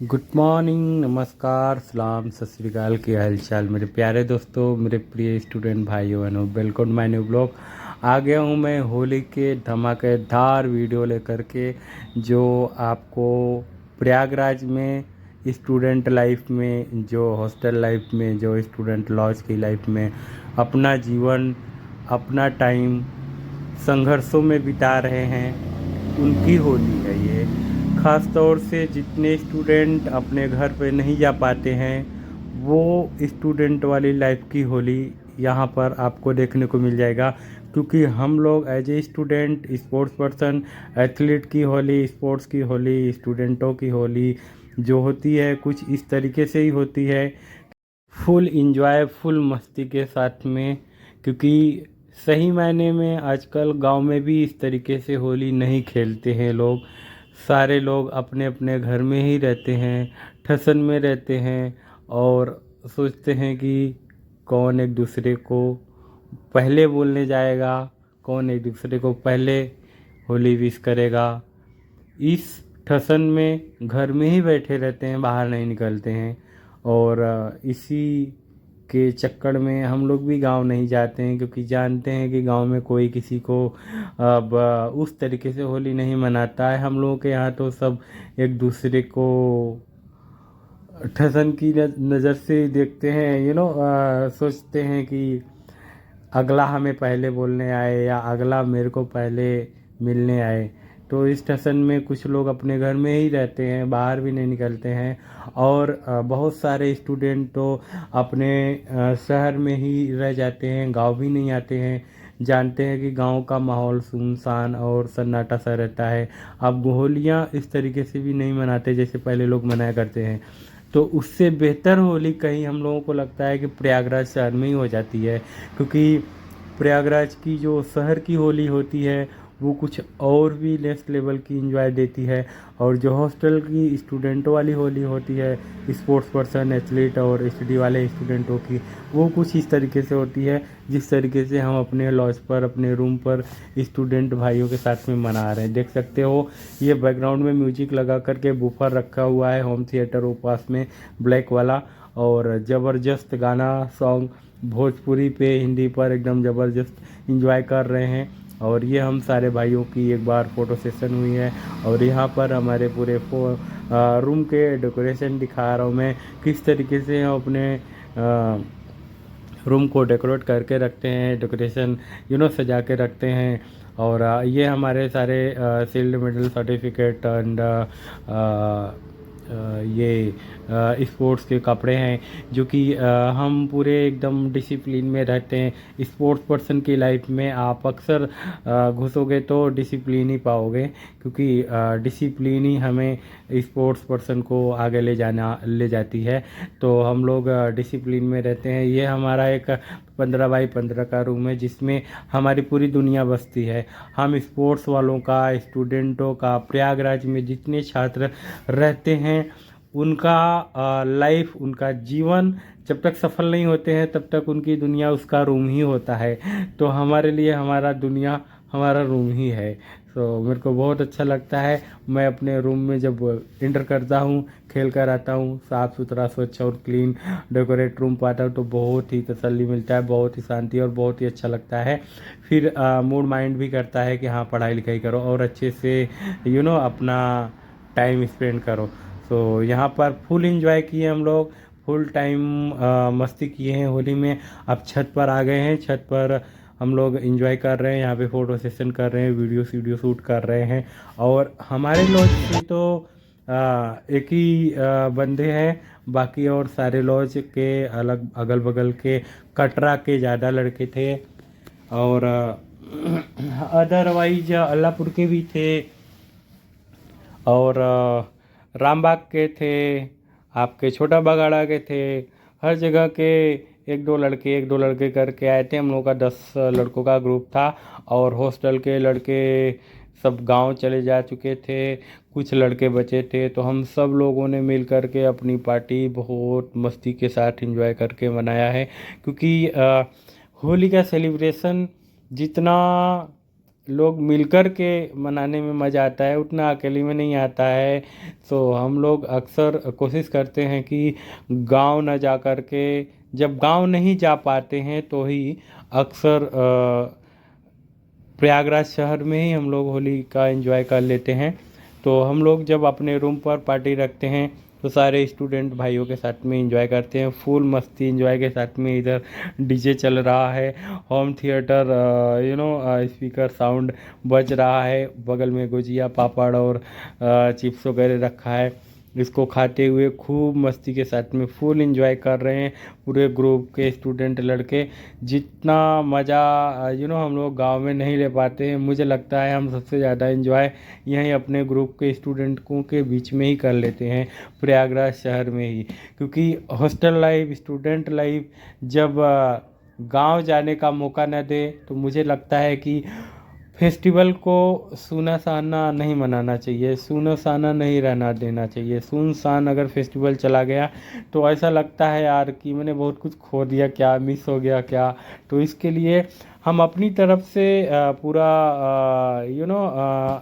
Good morning, नमस्कार, सलाम, सत श्री अकाल। की हाल चाल मेरे प्यारे दोस्तों, मेरे प्रिय स्टूडेंट भाइयों बहनों, वेलकम माय न्यू ब्लॉग। आ गया हूँ मैं होली के धमाकेदार वीडियो लेकर के, जो आपको प्रयागराज में स्टूडेंट लाइफ में, जो हॉस्टल लाइफ में, जो स्टूडेंट लॉज की लाइफ में अपना जीवन, अपना टाइम संघर्षों में बिता रहे हैं, उनकी होली है ये। ख़ास तौर से जितने स्टूडेंट अपने घर पे नहीं जा पाते हैं, वो स्टूडेंट वाली लाइफ की होली यहाँ पर आपको देखने को मिल जाएगा। क्योंकि हम लोग as a student, sports person, athlete की होली, स्पोर्ट्स की होली, स्टूडेंटों की होली जो होती है कुछ इस तरीके से ही होती है, फुल इंजॉय, फुल मस्ती के साथ में। क्योंकि सही मायने में आजकल गांव में भी इस तरीके से होली नहीं खेलते हैं लोग। सारे लोग अपने अपने घर में ही रहते हैं, ठसन में रहते हैं और सोचते हैं कि कौन एक दूसरे को पहले बोलने जाएगा, कौन एक दूसरे को पहले होली विश करेगा। इस ठसन में घर में ही बैठे रहते हैं, बाहर नहीं निकलते हैं। और इसी के चक्कर में हम लोग भी गांव नहीं जाते हैं, क्योंकि जानते हैं कि गांव में कोई किसी को अब उस तरीके से होली नहीं मनाता है। हम लोगों के यहाँ तो सब एक दूसरे को ठसन की नज़र से देखते हैं, सोचते हैं कि अगला हमें पहले बोलने आए या अगला मेरे को पहले मिलने आए। तो इस टशन में कुछ लोग अपने घर में ही रहते हैं, बाहर भी नहीं निकलते हैं। और बहुत सारे स्टूडेंट तो अपने शहर में ही रह जाते हैं, गांव भी नहीं आते हैं। जानते हैं कि गांव का माहौल सुनसान और सन्नाटा सा रहता है। अब होलियाँ इस तरीके से भी नहीं मनाते जैसे पहले लोग मनाया करते हैं। तो उससे बेहतर होली कहीं हम लोगों को लगता है कि प्रयागराज शहर में ही हो जाती है। क्योंकि प्रयागराज की जो शहर की होली होती है वो कुछ और भी नेक्स्ट लेवल की एंजॉय देती है। और जो हॉस्टल की स्टूडेंटों वाली होली होती है, स्पोर्ट्स पर्सन, एथलीट और स्टडी वाले स्टूडेंटों की, वो कुछ इस तरीके से होती है जिस तरीके से हम अपने लॉज पर, अपने रूम पर स्टूडेंट भाइयों के साथ में मना रहे हैं। देख सकते हो ये बैकग्राउंड में म्यूजिक लगा करके बूफर रखा हुआ है, होम थिएटर वो पास में ब्लैक वाला, और ज़बरदस्त गाना सॉन्ग भोजपुरी पे हिंदी पर एकदम ज़बरदस्त इंजॉय कर रहे हैं। और ये हम सारे भाइयों की एक बार फ़ोटो सेशन हुई है। और यहाँ पर हमारे पूरे रूम के डेकोरेशन दिखा रहा हूँ मैं, किस तरीके से हम अपने रूम को डेकोरेट करके रखते हैं, डेकोरेशन सजा के रखते हैं। और ये हमारे सारे शील्ड, मेडल, सर्टिफिकेट एंड ये स्पोर्ट्स के कपड़े हैं, जो कि हम पूरे एकदम डिसिप्लिन में रहते हैं। स्पोर्ट्स पर्सन की लाइफ में आप अक्सर घुसोगे तो डिसिप्लिन ही पाओगे, क्योंकि डिसिप्लिन ही हमें स्पोर्ट्स पर्सन को आगे ले जाती है। तो हम लोग डिसिप्लिन में रहते हैं। ये हमारा एक 15x15 का रूम है, जिसमें हमारी पूरी दुनिया बसती है। हम स्पोर्ट्स वालों का, स्टूडेंटों का, प्रयागराज में जितने छात्र रहते हैं, उनका लाइफ, उनका जीवन जब तक सफल नहीं होते हैं तब तक उनकी दुनिया उसका रूम ही होता है। तो हमारे लिए हमारा दुनिया हमारा रूम ही है। तो मेरे को बहुत अच्छा लगता है। मैं अपने रूम में जब इंटर करता हूँ, खेल कर आता हूँ, साफ़ सुथरा, स्वच्छ और क्लीन डेकोरेट रूम पाता हूँ, तो बहुत ही तसल्ली मिलता है, बहुत ही शांति और बहुत ही अच्छा लगता है। फिर मूड माइंड भी करता है कि हाँ, पढ़ाई लिखाई करो और अच्छे से अपना टाइम स्पेंड करो। तो यहाँ पर फुल एंजॉय किए हम लोग, फुल टाइम मस्ती किए हैं होली में। अब छत पर आ गए हैं, छत पर हम लोग एंजॉय कर रहे हैं, यहाँ पे फ़ोटो सेशन कर रहे हैं, वीडियो शूट कर रहे हैं। और हमारे लॉज से तो एक ही बंदे हैं, बाकी और सारे लॉज के अलग अगल बगल के कटरा के ज़्यादा लड़के थे। और अदरवाइज अल्लाहपुर के भी थे, और रामबाग के थे, आपके छोटा बगाड़ा के थे। हर जगह के एक दो लड़के करके आए थे। हम लोगों का 10 लड़कों का ग्रुप था। और हॉस्टल के लड़के सब गांव चले जा चुके थे, कुछ लड़के बचे थे। तो हम सब लोगों ने मिल कर के अपनी पार्टी बहुत मस्ती के साथ एंजॉय करके मनाया है। क्योंकि होली का सेलिब्रेशन जितना लोग मिलकर के मनाने में मज़ा आता है, उतना अकेले में नहीं आता है। तो हम लोग अक्सर कोशिश करते हैं कि गांव न जा कर के, जब गांव नहीं जा पाते हैं तो ही अक्सर प्रयागराज शहर में ही हम लोग होली का एंजॉय कर लेते हैं। तो हम लोग जब अपने रूम पर पार्टी रखते हैं तो सारे स्टूडेंट भाइयों के साथ में एंजॉय करते हैं, फुल मस्ती एंजॉय के साथ में। इधर डीजे चल रहा है, होम थिएटर स्पीकर साउंड बज रहा है, बगल में गुजिया पापड़ और चिप्स वगैरह रखा है। इसको खाते हुए खूब मस्ती के साथ में फुल एंजॉय कर रहे हैं पूरे ग्रुप के स्टूडेंट लड़के। जितना मज़ा हम लोग गांव में नहीं ले पाते हैं, मुझे लगता है हम सबसे ज़्यादा एंजॉय यहीं अपने ग्रुप के स्टूडेंटों के बीच में ही कर लेते हैं, प्रयागराज शहर में ही। क्योंकि हॉस्टल लाइफ, स्टूडेंट लाइफ जब गांव जाने का मौका न दे तो मुझे लगता है कि फेस्टिवल को सूना साना नहीं मनाना चाहिए, सूना साना नहीं रहना देना चाहिए। सुनसान अगर फेस्टिवल चला गया तो ऐसा लगता है यार कि मैंने बहुत कुछ खो दिया, क्या मिस हो गया क्या। तो इसके लिए हम अपनी तरफ से पूरा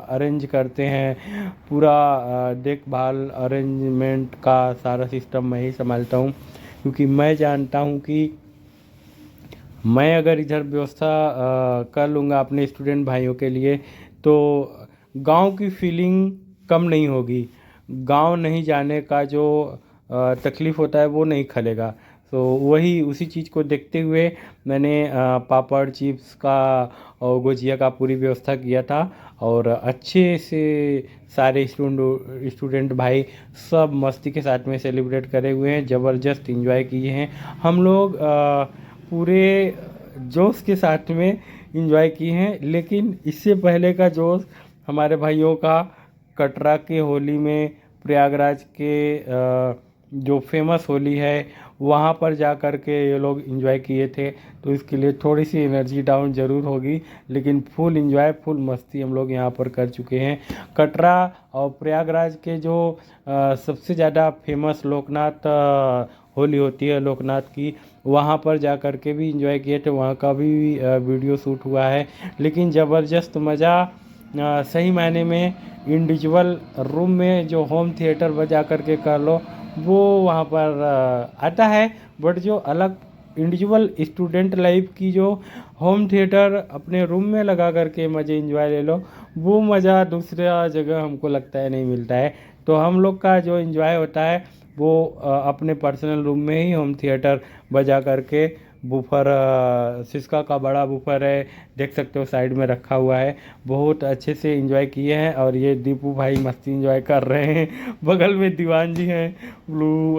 अरेंज करते हैं, पूरा देखभाल अरेंजमेंट का सारा सिस्टम मैं ही संभालता हूँ। क्योंकि मैं जानता हूँ कि मैं अगर इधर व्यवस्था कर लूँगा अपने स्टूडेंट भाइयों के लिए तो गांव की फीलिंग कम नहीं होगी। गांव नहीं जाने का जो तकलीफ़ होता है वो नहीं खलेगा। तो वही उसी चीज़ को देखते हुए मैंने पापड़ चिप्स का और गुजिया का पूरी व्यवस्था किया था। और अच्छे से सारे स्टूडेंट भाई सब मस्ती के साथ में सेलिब्रेट करे हुए हैं, ज़बरदस्त इंजॉय किए हैं हम लोग। पूरे जोश के साथ में इंजॉय किए हैं। लेकिन इससे पहले का जोश हमारे भाइयों का कटरा के होली में, प्रयागराज के जो फेमस होली है वहाँ पर जा कर के ये लोग इंजॉय किए थे। तो इसके लिए थोड़ी सी एनर्जी डाउन ज़रूर होगी, लेकिन फुल इंजॉय फुल मस्ती हम लोग यहाँ पर कर चुके हैं। कटरा और प्रयागराज के जो सबसे ज़्यादा फेमस लोकनाथ होली होती है लोकनाथ की, वहाँ पर जा कर के भी इंजॉय किए थे, वहाँ का भी वीडियो शूट हुआ है। लेकिन ज़बरदस्त मज़ा सही मायने में इंडिविजुअल रूम में जो होम थिएटर बजा कर के कर लो वो वहाँ पर आता है। बट जो अलग इंडिविजुअल स्टूडेंट लाइफ की जो होम थिएटर अपने रूम में लगा करके मज़े इंजॉय ले लो, वो मज़ा दूसरा जगह हमको लगता है नहीं मिलता है। तो हम लोग का जो इंजॉय होता है वो अपने पर्सनल रूम में ही होम थिएटर बजा करके, बूफर सिस्का का बड़ा बूफर है, देख सकते हो साइड में रखा हुआ है, बहुत अच्छे से एंजॉय किए हैं। और ये दीपू भाई मस्ती एंजॉय कर रहे हैं, बगल में दीवान जी हैं ब्लू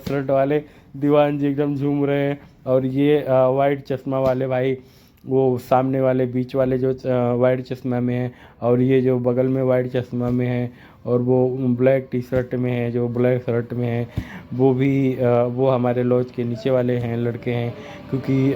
शर्ट वाले, दीवान जी एकदम झूम रहे हैं। और ये वाइट चश्मा वाले भाई, वो सामने वाले बीच वाले जो वाइट चश्मा में है, और ये जो बगल में वाइट चश्मा में है, और वो ब्लैक टी शर्ट में है, जो ब्लैक शर्ट में है वो भी वो हमारे लॉज के नीचे वाले हैं लड़के हैं। क्योंकि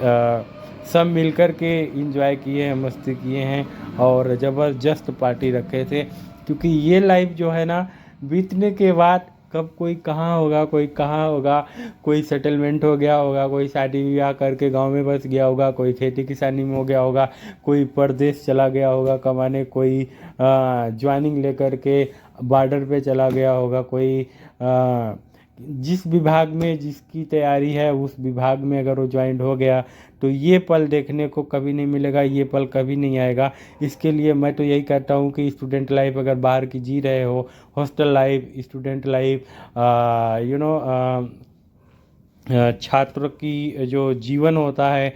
सब मिलकर के इंजॉय किए हैं, मस्ती किए हैं और ज़बरदस्त पार्टी रखे थे। क्योंकि ये लाइफ जो है ना, बीतने के बाद कब कोई कहाँ होगा, कोई कहाँ होगा, कोई सेटलमेंट हो गया होगा, कोई शादी ब्याह करके गांव में बस गया होगा, कोई खेती किसानी में हो गया होगा, कोई परदेश चला गया होगा कमाने, कोई ज्वाइनिंग लेकर के बॉर्डर पे चला गया होगा, कोई जिस विभाग में जिसकी तैयारी है उस विभाग में अगर वो ज्वाइंट हो गया तो ये पल देखने को कभी नहीं मिलेगा, ये पल कभी नहीं आएगा। इसके लिए मैं तो यही कहता हूँ कि स्टूडेंट लाइफ अगर बाहर की जी रहे हो, हॉस्टल लाइफ, स्टूडेंट लाइफ, छात्र की जो जीवन होता है,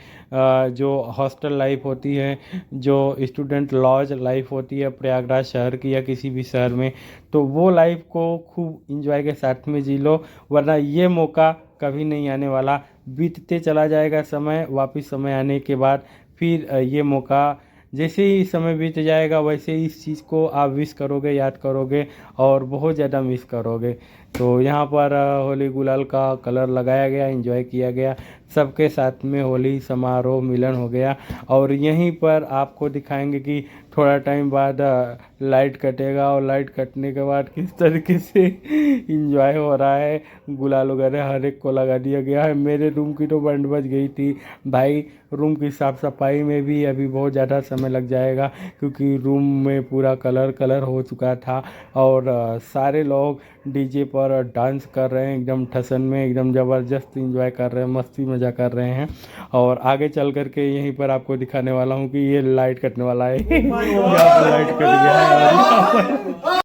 जो हॉस्टल लाइफ होती है, जो स्टूडेंट लॉज लाइफ होती है प्रयागराज शहर की या किसी भी शहर में, तो वो लाइफ को खूब इंजॉय के साथ में जी लो। वरना ये मौका कभी नहीं आने वाला, बीतते चला जाएगा समय। वापस समय आने के बाद फिर ये मौका, जैसे ही समय बीत जाएगा वैसे ही इस चीज़ को आप विश करोगे, याद करोगे और बहुत ज़्यादा मिस करोगे। तो यहाँ पर होली गुलाल का कलर लगाया गया, एंजॉय किया गया, सबके साथ में होली समारोह मिलन हो गया। और यहीं पर आपको दिखाएंगे कि थोड़ा टाइम बाद लाइट कटेगा और लाइट कटने के बाद किस तरीके से इंजॉय हो रहा है। गुलाल वगैरह हर एक को लगा दिया गया है। मेरे रूम की तो बैंड बज गई थी भाई। रूम की साफ़ सफाई में भी अभी बहुत ज़्यादा समय लग जाएगा, क्योंकि रूम में पूरा कलर हो चुका था। और सारे लोग डीजे पर डांस कर रहे हैं, एकदम ठसन में, एकदम ज़बरदस्त इंजॉय कर रहे हैं, मस्ती मज़ा कर रहे हैं। और आगे चल करके यहीं पर आपको दिखाने वाला हूँ कि ये लाइट कटने वाला है। यहाँ पर लाइट कट गया है और यहाँ पर